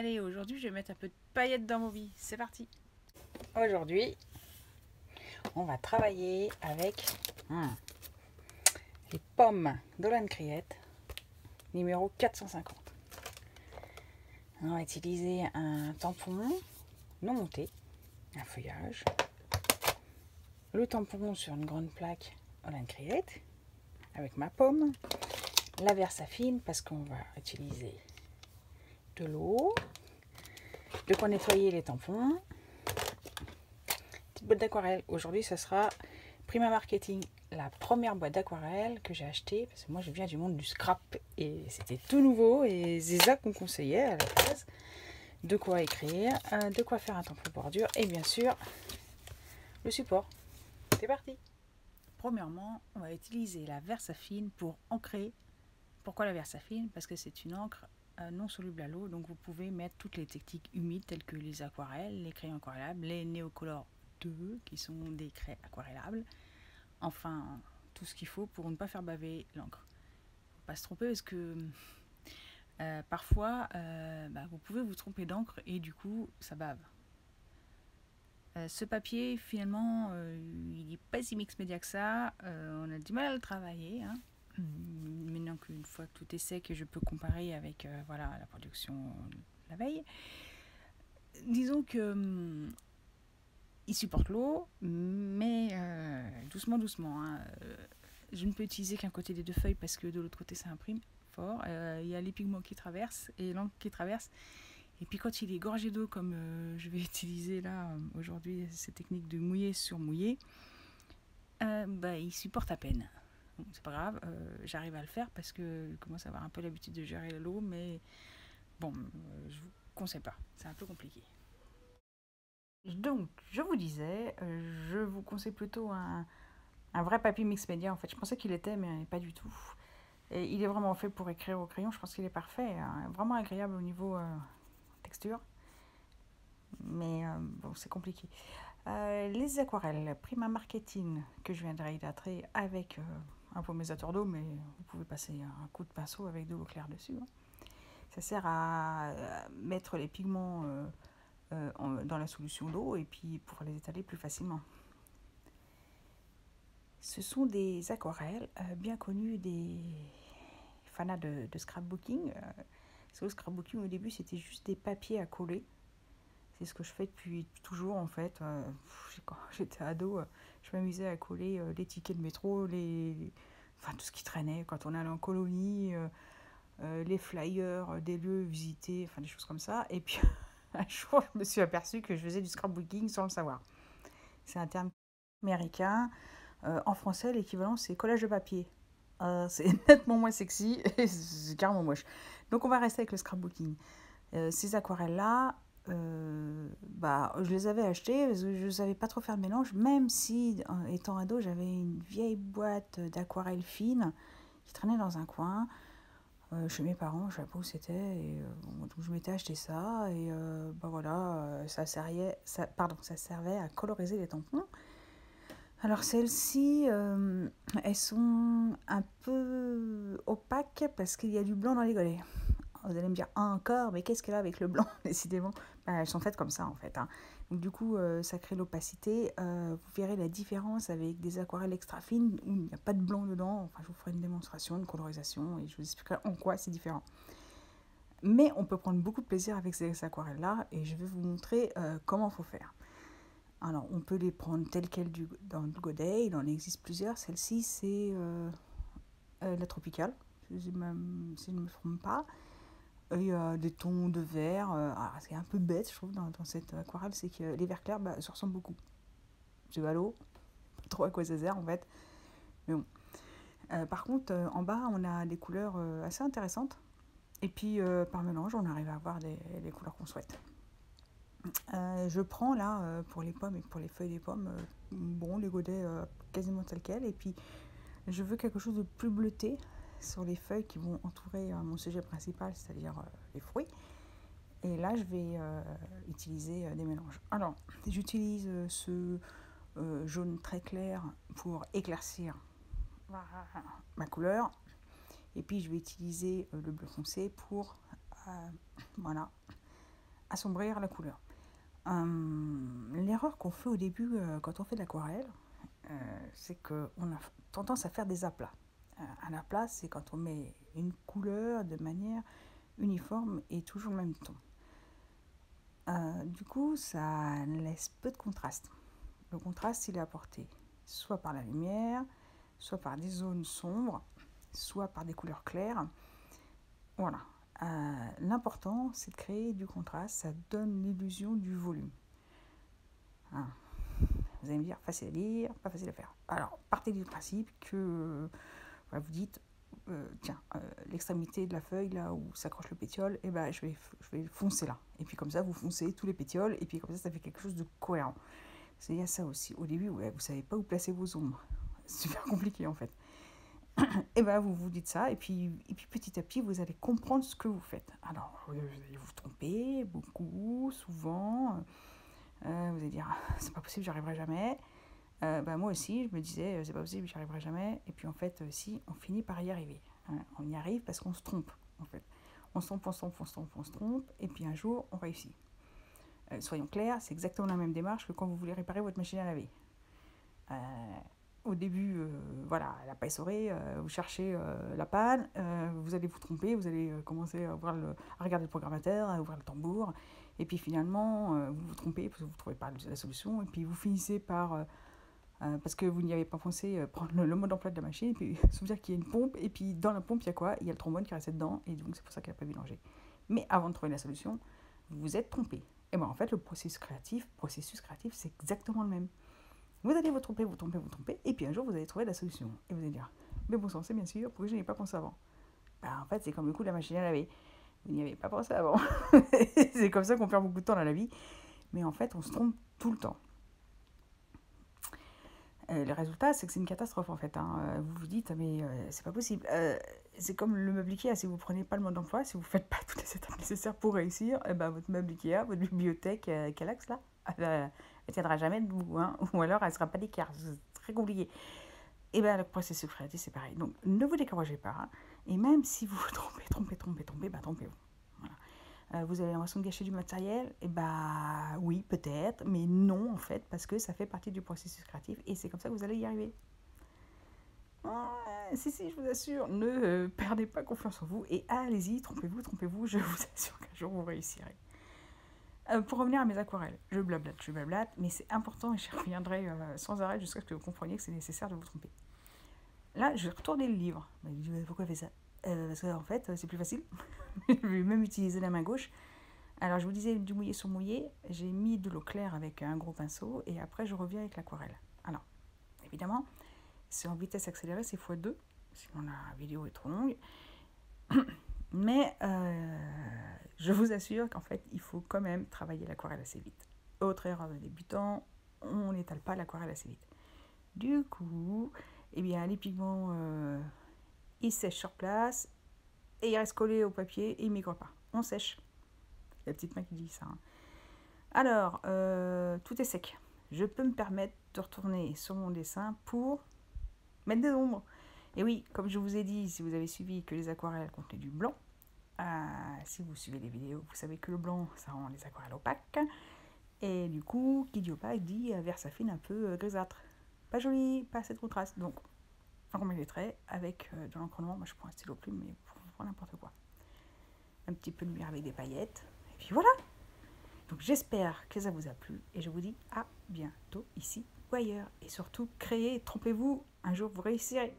Allez, aujourd'hui, je vais mettre un peu de paillettes dans vos vies. C'est parti. Aujourd'hui, on va travailler avec les pommes d'Holland Criette, numéro 450. On va utiliser un tampon non monté, un feuillage, le tampon sur une grande plaque Holland Criette, avec ma pomme, la Versafine parce qu'on va utiliser de l'eau, de quoi nettoyer les tampons, petite boîte d'aquarelle. Aujourd'hui, ce sera Prima Marketing, la première boîte d'aquarelle que j'ai achetée, parce que moi je viens du monde du scrap et c'était tout nouveau et c'est ça qu'on conseillait à la base. De quoi écrire, de quoi faire un tampon bordure et bien sûr le support. C'est parti. Premièrement, on va utiliser la Versafine pour ancrer. Pourquoi la Versafine? Parce que c'est une encre non soluble à l'eau, donc vous pouvez mettre toutes les techniques humides telles que les aquarelles, les crayons aquarellables, les Neocolor 2 qui sont des craies aquarellables, enfin tout ce qu'il faut pour ne pas faire baver l'encre. Faut pas se tromper parce que parfois vous pouvez vous tromper d'encre et du coup ça bave. Ce papier finalement il n'est pas si mix média que ça, on a du mal à le travailler, hein. Maintenant qu'une fois que tout est sec, je peux comparer avec voilà, la production la veille. Disons que il supporte l'eau, mais doucement, doucement. Hein. Je ne peux utiliser qu'un côté des deux feuilles parce que de l'autre côté ça imprime fort. Il y a les pigments qui traversent et l'encre qui traverse. Et puis quand il est gorgé d'eau, comme je vais utiliser là aujourd'hui ces techniques de mouiller sur mouiller, il supporte à peine. Bon, c'est pas grave, j'arrive à le faire parce que je commence à avoir un peu l'habitude de gérer l'eau, mais bon, je vous conseille pas, c'est un peu compliqué. Donc, je vous disais, je vous conseille plutôt un vrai papier mix média en fait. Je pensais qu'il était, mais pas du tout. Et il est vraiment fait pour écrire au crayon, je pense qu'il est parfait, hein, vraiment agréable au niveau texture, mais bon, c'est compliqué. Les aquarelles Prima Marketing que je viendrai hydrater avec un pomisateur d'eau, mais vous pouvez passer un coup de pinceau avec de l'eau claire dessus. Hein. Ça sert à mettre les pigments dans la solution d'eau et puis pour les étaler plus facilement. Ce sont des aquarelles bien connues des fanats de scrapbooking. Le scrapbooking au début c'était juste des papiers à coller. C'est ce que je fais depuis toujours en fait. Quand j'étais ado, je m'amusais à coller les tickets de métro, enfin, tout ce qui traînait quand on allait en colonie, les flyers des lieux visités, enfin des choses comme ça. Et puis un jour, je me suis aperçue que je faisais du scrapbooking sans le savoir. C'est un terme américain. En français, l'équivalent c'est collage de papier. C'est nettement moins sexy et c'est carrément moche. Donc on va rester avec le scrapbooking. Ces aquarelles-là, je les avais achetées parce que je ne savais pas trop faire de mélange, même si, étant ado, j'avais une vieille boîte d'aquarelles fines qui traînait dans un coin chez mes parents, je ne savais pas où c'était, et donc je m'étais acheté ça, et ça servait à coloriser les tampons. Alors celles-ci, elles sont un peu opaques parce qu'il y a du blanc dans les godets. Vous allez me dire, encore, mais qu'est-ce qu'elle a avec le blanc? Décidément, elles sont faites comme ça en fait. Hein. Donc du coup, ça crée l'opacité. Vous verrez la différence avec des aquarelles extra fines où il n'y a pas de blanc dedans. Enfin, je vous ferai une démonstration de colorisation et je vous expliquerai en quoi c'est différent. Mais on peut prendre beaucoup de plaisir avec ces aquarelles-là et je vais vous montrer comment il faut faire. Alors, on peut les prendre telles quelles dans le godet. Il en existe plusieurs. Celle-ci, c'est la tropicale, si je ne me trompe pas. Il y a des tons de vert. Ce qui est un peu bête, je trouve, dans cette aquarelle, c'est que les verts clairs se ressemblent beaucoup. C'est ballot, trop à quoi ça sert en fait. Mais bon. Par contre, en bas, on a des couleurs assez intéressantes. Et puis, par mélange, on arrive à avoir des couleurs qu'on souhaite. Je prends là, pour les pommes et pour les feuilles des pommes, les godets quasiment tels quels. Et puis, je veux quelque chose de plus bleuté sur les feuilles qui vont entourer mon sujet principal, c'est-à-dire les fruits. Et là, je vais utiliser des mélanges. Alors, j'utilise ce jaune très clair pour éclaircir ma couleur. Et puis, je vais utiliser le bleu foncé pour assombrir la couleur. L'erreur qu'on fait au début quand on fait de l'aquarelle, c'est qu'on a tendance à faire des aplats. Un aplat, c'est quand on met une couleur de manière uniforme et toujours le même ton. Du coup, ça laisse peu de contraste. Le contraste, il est apporté soit par la lumière, soit par des zones sombres, soit par des couleurs claires. Voilà. L'important, c'est de créer du contraste, ça donne l'illusion du volume. Hein. Vous allez me dire, facile à lire, pas facile à faire. Alors, partez du principe que vous dites, tiens, l'extrémité de la feuille, là où s'accroche le pétiole, eh ben, je vais foncer là. Et puis comme ça, vous foncez tous les pétioles, et puis comme ça fait quelque chose de cohérent. Il y a ça aussi. Au début, vous ne savez pas où placer vos ombres. C'est super compliqué en fait. Et ben vous vous dites ça, et puis petit à petit, vous allez comprendre ce que vous faites. Alors, vous allez vous tromper beaucoup, souvent. Vous allez dire, c'est pas possible, j'y arriverai jamais. Moi aussi, je me disais, c'est pas possible, j'y arriverai jamais. Et puis en fait, si, on finit par y arriver. On y arrive parce qu'on se trompe, en fait. On se trompe, et puis un jour, on réussit. Soyons clairs, c'est exactement la même démarche que quand vous voulez réparer votre machine à laver. Au début, voilà, elle n'a pas essoré, vous cherchez la panne, vous allez vous tromper, vous allez commencer à regarder le programmateur, à ouvrir le tambour, et puis finalement, vous vous trompez parce que vous ne trouvez pas la solution, et puis vous finissez par, parce que vous n'y avez pas pensé, prendre le mode d'emploi de la machine, et puis se dire qu'il y a une pompe, et puis dans la pompe, il y a quoi? Il y a le trombone qui reste dedans, et donc c'est pour ça qu'elle n'a pas mélangé. Mais avant de trouver la solution, vous vous êtes trompé. Et bien en fait, le processus créatif, c'est exactement le même. Vous allez vous tromper, et puis un jour vous allez trouver la solution. Et vous allez dire, mais bon sang, c'est bien sûr, pourquoi je n'y ai pas pensé avant? En fait, c'est comme le coup de la machine à laver. Vous n'y avez pas pensé avant. C'est comme ça qu'on perd beaucoup de temps dans la vie. Mais en fait, on se trompe tout le temps. Le résultat, c'est que c'est une catastrophe en fait. Vous vous dites, mais c'est pas possible. C'est comme le meuble Ikea, si vous ne prenez pas le mode d'emploi, si vous ne faites pas toutes les étapes nécessaires pour réussir, votre meuble Ikea, votre bibliothèque Kallax, là, elle ne tiendra jamais debout. Ou alors elle ne sera pas d'écart. C'est très compliqué. Et le processus créatif, c'est pareil. Donc, ne vous découragez pas. Et même si vous vous trompez, trompez-vous. Voilà. Vous avez l'impression de gâcher du matériel? Oui, peut-être, mais non, en fait, parce que ça fait partie du processus créatif et c'est comme ça que vous allez y arriver. Si, je vous assure, ne perdez pas confiance en vous et allez-y, trompez-vous, je vous assure qu'un jour vous réussirez. Pour revenir à mes aquarelles, je blablate, mais c'est important et j'y reviendrai sans arrêt jusqu'à ce que vous compreniez que c'est nécessaire de vous tromper. Là, je vais retourner le livre. Pourquoi elle fait ça? Parce qu'en fait, c'est plus facile. Je vais même utiliser la main gauche. Alors, je vous disais du mouillé sur mouillé. J'ai mis de l'eau claire avec un gros pinceau et après, je reviens avec l'aquarelle. Alors, évidemment, c'est en vitesse accélérée, c'est x2. Sinon, la vidéo est trop longue. Mais je vous assure qu'en fait, il faut quand même travailler l'aquarelle assez vite. Autre erreur de débutant, on n'étale pas l'aquarelle assez vite. Du coup, les pigments, ils sèchent sur place et ils restent collés au papier et ils ne migrent pas. On sèche. La petite main qui dit ça. Alors, tout est sec. Je peux me permettre de retourner sur mon dessin pour mettre des ombres. Et oui, comme je vous ai dit, si vous avez suivi que les aquarelles contenaient du blanc, si vous suivez les vidéos, vous savez que le blanc, ça rend les aquarelles opaques. Et du coup, qui dit opaque dit versafine un peu grisâtre. Pas joli, pas assez de contraste. Donc, on remet les traits avec de l'encre noire. Moi, je prends un stylo plume, mais pour n'importe quoi. Un petit peu de lumière avec des paillettes. Et puis voilà. Donc, j'espère que ça vous a plu. Et je vous dis à bientôt ici ou ailleurs. Et surtout, créez, trompez-vous. Un jour, vous réussirez.